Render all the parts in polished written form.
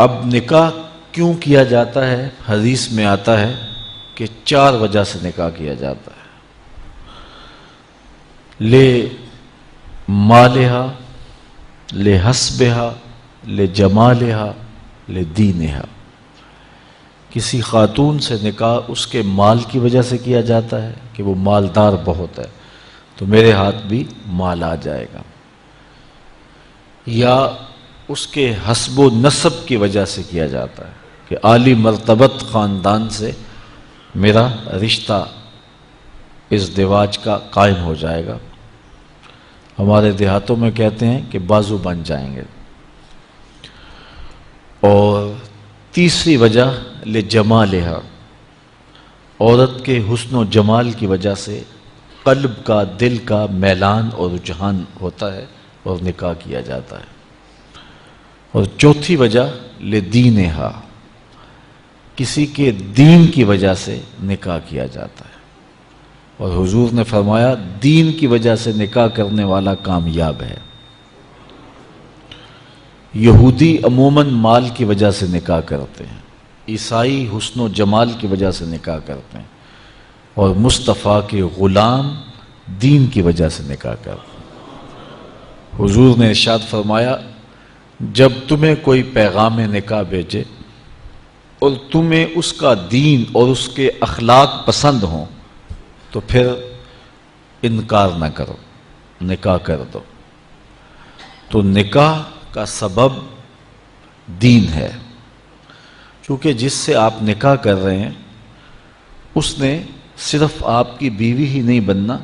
اب نکاح کیوں کیا جاتا ہے؟ حدیث میں آتا ہے کہ 4 وجہ سے نکاح کیا جاتا ہے۔ لے مالہا، لے حسبہا، لے جمالہا، لے دینہا۔ کسی خاتون سے نکاح اس کے مال کی وجہ سے کیا جاتا ہے کہ وہ مالدار بہت ہے تو میرے ہاتھ بھی مال آ جائے گا، یا اس کے حسب و نسب کی وجہ سے کیا جاتا ہے کہ عالی مرتبت خاندان سے میرا رشتہ ازدواج کا قائم ہو جائے گا۔ ہمارے دیہاتوں میں کہتے ہیں کہ بازو بن جائیں گے۔ اور تیسری وجہ لجمالہا، عورت کے حسن و جمال کی وجہ سے قلب کا، دل کا میلان اور رجحان ہوتا ہے اور نکاح کیا جاتا ہے۔ اور چوتھی وجہ لدینہا، کسی کے دین کی وجہ سے نکاح کیا جاتا ہے، اور حضور نے فرمایا دین کی وجہ سے نکاح کرنے والا کامیاب ہے۔ یہودی عموماً مال کی وجہ سے نکاح کرتے ہیں، عیسائی حسن و جمال کی وجہ سے نکاح کرتے ہیں، اور مصطفیٰ کے غلام دین کی وجہ سے نکاح کرتے ہیں۔ حضور نے ارشاد فرمایا جب تمہیں کوئی پیغام نکاح بھیجے اور تمہیں اس کا دین اور اس کے اخلاق پسند ہوں تو پھر انکار نہ کرو، نکاح کر دو۔ تو نکاح کا سبب دین ہے، چونکہ جس سے آپ نکاح کر رہے ہیں اس نے صرف آپ کی بیوی ہی نہیں بننا،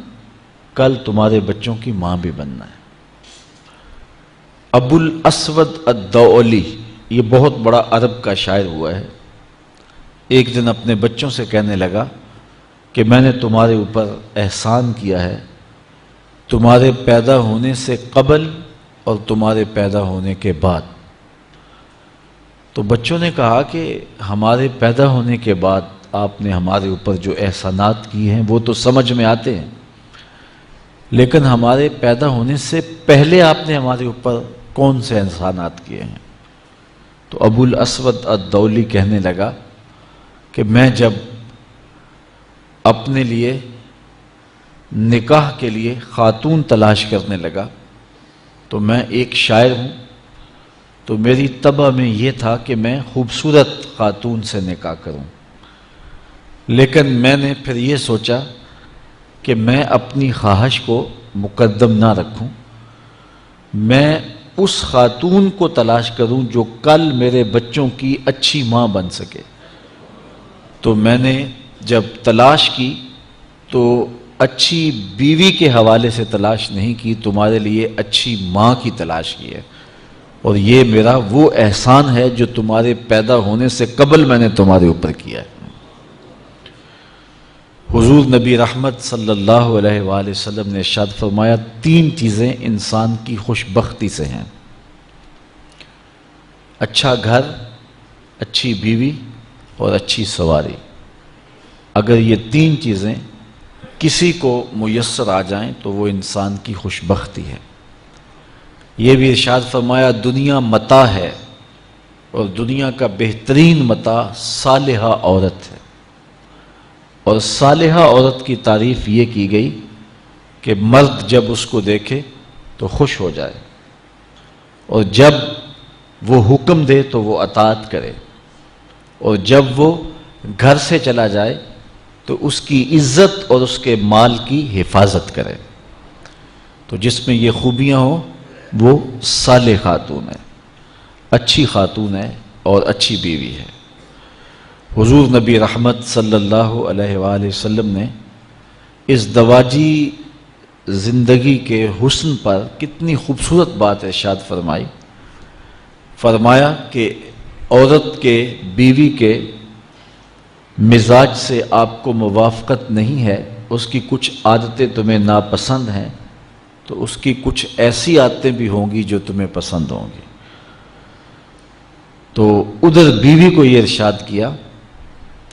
کل تمہارے بچوں کی ماں بھی بننا ہے۔ ابو الاسود الدؤلی، یہ بہت بڑا عرب کا شاعر ہوا ہے، ایک دن اپنے بچوں سے کہنے لگا کہ میں نے تمہارے اوپر احسان کیا ہے، تمہارے پیدا ہونے سے قبل اور تمہارے پیدا ہونے کے بعد۔ تو بچوں نے کہا کہ ہمارے پیدا ہونے کے بعد آپ نے ہمارے اوپر جو احسانات کیے ہیں وہ تو سمجھ میں آتے ہیں، لیکن ہمارے پیدا ہونے سے پہلے آپ نے ہمارے اوپر کون سے احسانات کیے ہیں؟ تو ابو الاسود الدؤلی کہنے لگا کہ میں جب اپنے لیے نکاح کے لیے خاتون تلاش کرنے لگا تو میں ایک شاعر ہوں، تو میری طبع میں یہ تھا کہ میں خوبصورت خاتون سے نکاح کروں، لیکن میں نے پھر یہ سوچا کہ میں اپنی خواہش کو مقدم نہ رکھوں، میں اس خاتون کو تلاش کروں جو کل میرے بچوں کی اچھی ماں بن سکے۔ تو میں نے جب تلاش کی تو اچھی بیوی کے حوالے سے تلاش نہیں کی، تمہارے لیے اچھی ماں کی تلاش کی ہے، اور یہ میرا وہ احسان ہے جو تمہارے پیدا ہونے سے قبل میں نے تمہارے اوپر کیا ہے۔ حضور نبی رحمت صلی اللہ علیہ وآلہ وسلم نے ارشاد فرمایا 3 چیزیں انسان کی خوش بختی سے ہیں: اچھا گھر، اچھی بیوی اور اچھی سواری۔ اگر یہ 3 چیزیں کسی کو میسر آ جائیں تو وہ انسان کی خوش بختی ہے۔ یہ بھی ارشاد فرمایا دنیا متاع ہے اور دنیا کا بہترین متاع صالحہ عورت ہے، اور صالحہ عورت کی تعریف یہ کی گئی کہ مرد جب اس کو دیکھے تو خوش ہو جائے، اور جب وہ حکم دے تو وہ اطاعت کرے، اور جب وہ گھر سے چلا جائے تو اس کی عزت اور اس کے مال کی حفاظت کرے۔ تو جس میں یہ خوبیاں ہوں وہ صالح خاتون ہے، اچھی خاتون ہے اور اچھی بیوی ہے۔ حضور نبی رحمت صلی اللہ علیہ وآلہ وسلم نے اس دواجی زندگی کے حسن پر کتنی خوبصورت بات ارشاد فرمائی۔ فرمایا کہ عورت کے، بیوی کے مزاج سے آپ کو موافقت نہیں ہے، اس کی کچھ عادتیں تمہیں ناپسند ہیں، تو اس کی کچھ ایسی عادتیں بھی ہوں گی جو تمہیں پسند ہوں گی۔ تو ادھر بیوی کو یہ ارشاد کیا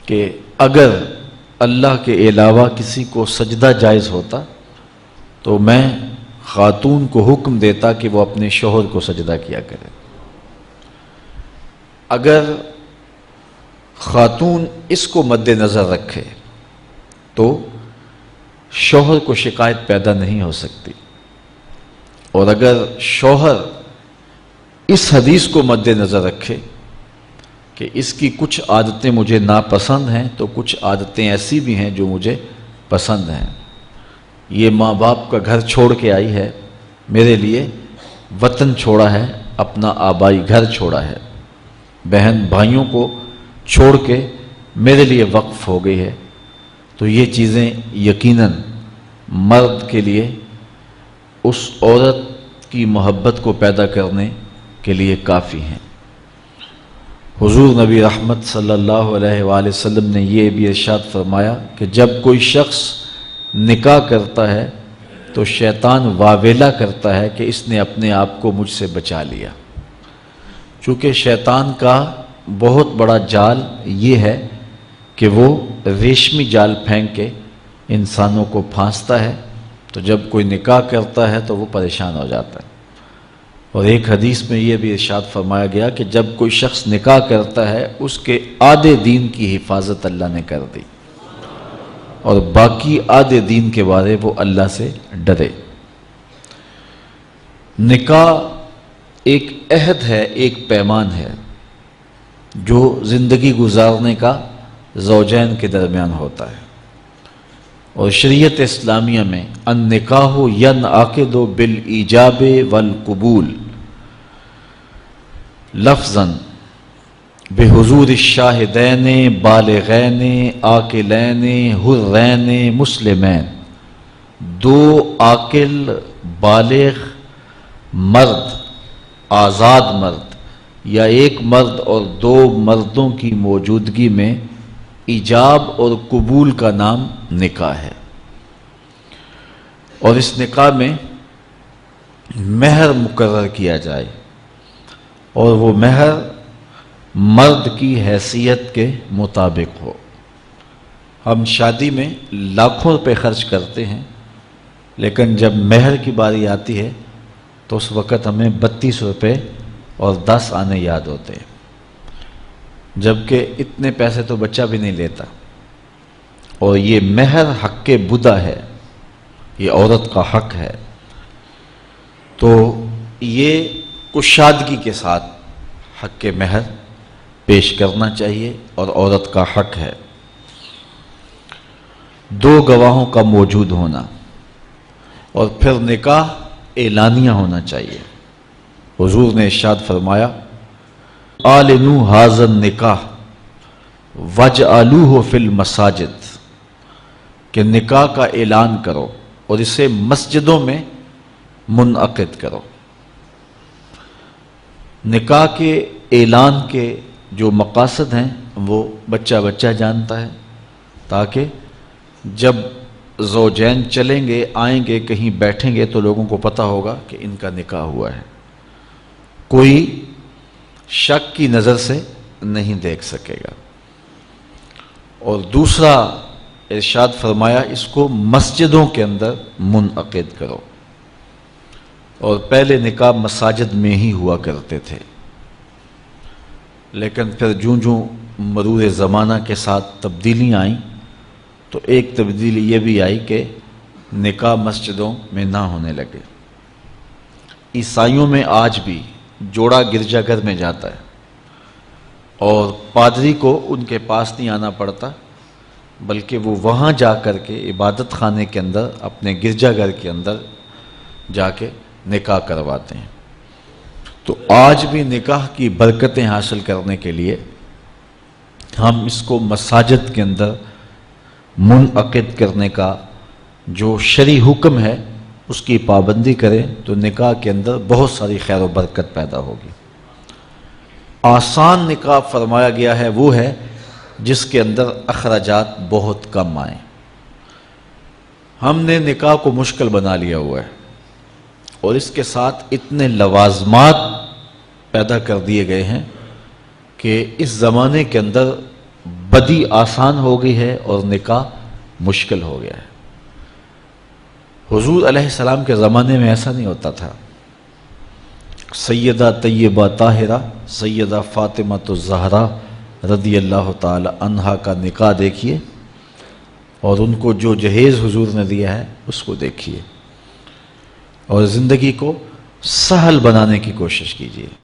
کہ اگر اللہ کے علاوہ کسی کو سجدہ جائز ہوتا تو میں خاتون کو حکم دیتا کہ وہ اپنے شوہر کو سجدہ کیا کرے۔ اگر خاتون اس کو مد نظر رکھے تو شوہر کو شکایت پیدا نہیں ہو سکتی، اور اگر شوہر اس حدیث کو مد نظر رکھے کہ اس کی کچھ عادتیں مجھے ناپسند ہیں تو کچھ عادتیں ایسی بھی ہیں جو مجھے پسند ہیں، یہ ماں باپ کا گھر چھوڑ کے آئی ہے، میرے لیے وطن چھوڑا ہے، اپنا آبائی گھر چھوڑا ہے، بہن بھائیوں کو چھوڑ کے میرے لیے وقف ہو گئی ہے، تو یہ چیزیں یقیناً مرد کے لیے اس عورت کی محبت کو پیدا کرنے کے لیے کافی ہیں۔ حضور نبی رحمت صلی اللہ علیہ وآلہ وسلم نے یہ بھی ارشاد فرمایا کہ جب کوئی شخص نکاح کرتا ہے تو شیطان واویلا کرتا ہے کہ اس نے اپنے آپ کو مجھ سے بچا لیا، چونکہ شیطان کا بہت بڑا جال یہ ہے کہ وہ ریشمی جال پھینک کے انسانوں کو پھانستا ہے، تو جب کوئی نکاح کرتا ہے تو وہ پریشان ہو جاتا ہے۔ اور ایک حدیث میں یہ بھی ارشاد فرمایا گیا کہ جب کوئی شخص نکاح کرتا ہے اس کے آدھے دین کی حفاظت اللہ نے کر دی، اور باقی آدھے دین کے بارے وہ اللہ سے ڈرے۔ نکاح ایک عہد ہے، ایک پیمان ہے جو زندگی گزارنے کا زوجین کے درمیان ہوتا ہے، اور شریعت اسلامیہ میں النکاح ینعقد بالایجاب والقبول لفظاً بحضور الشاہدین بالغین عاقلین حرین مسلمین، دو عاقل بالغ مرد، آزاد مرد یا ایک مرد اور دو مردوں کی موجودگی میں ایجاب اور قبول کا نام نکاح ہے۔ اور اس نکاح میں مہر مقرر کیا جائے، اور وہ مہر مرد کی حیثیت کے مطابق ہو۔ ہم شادی میں لاکھوں روپے خرچ کرتے ہیں، لیکن جب مہر کی باری آتی ہے تو اس وقت ہمیں 32 روپے اور 10 آنے یاد ہوتے ہیں، جبکہ اتنے پیسے تو بچہ بھی نہیں لیتا۔ اور یہ مہر حق بدا ہے، یہ عورت کا حق ہے، تو یہ کشادگی کے ساتھ حق مہر پیش کرنا چاہیے، اور عورت کا حق ہے۔ دو گواہوں کا موجود ہونا، اور پھر نکاح اعلانیہ ہونا چاہیے۔ حضور نے ارشاد فرمایا اعلنوا ھذا النکاح واجعلوہ فی المساجد، کہ نکاح کا اعلان کرو اور اسے مسجدوں میں منعقد کرو۔ نکاح کے اعلان کے جو مقاصد ہیں وہ بچہ بچہ جانتا ہے، تاکہ جب زوجین چلیں گے آئیں گے کہیں بیٹھیں گے تو لوگوں کو پتہ ہوگا کہ ان کا نکاح ہوا ہے، کوئی شک کی نظر سے نہیں دیکھ سکے گا۔ اور دوسرا ارشاد فرمایا اس کو مسجدوں کے اندر منعقد کرو، اور پہلے نکاح مساجد میں ہی ہوا کرتے تھے، لیکن پھر جوں مرور زمانہ کے ساتھ تبدیلیاں آئیں تو ایک تبدیلی یہ بھی آئی کہ نکاح مسجدوں میں نہ ہونے لگے۔ عیسائیوں میں آج بھی جوڑا گرجا گھر میں جاتا ہے، اور پادری کو ان کے پاس نہیں آنا پڑتا، بلکہ وہ وہاں جا کر کے عبادت خانے کے اندر اپنے گرجا گھر کے اندر جا کے نکاح کرواتے ہیں۔ تو آج بھی نکاح کی برکتیں حاصل کرنے کے لیے ہم اس کو مساجد کے اندر منعقد کرنے کا جو شرعی حکم ہے اس کی پابندی کریں تو نکاح کے اندر بہت ساری خیر و برکت پیدا ہوگی۔ آسان نکاح فرمایا گیا ہے وہ ہے جس کے اندر اخراجات بہت کم آئیں۔ ہم نے نکاح کو مشکل بنا لیا ہوا ہے، اور اس کے ساتھ اتنے لوازمات پیدا کر دیے گئے ہیں کہ اس زمانے کے اندر بدی آسان ہو گئی ہے اور نکاح مشکل ہو گیا ہے۔ حضور علیہ السلام کے زمانے میں ایسا نہیں ہوتا تھا۔ سیدہ طیبہ طاہرہ سیدہ فاطمہ الزہرا رضی اللہ تعالی عنہا کا نکاح دیکھیے اور ان کو جو جہیز حضور نے دیا ہے اس کو دیکھیے اور زندگی کو سہل بنانے کی کوشش کیجیے۔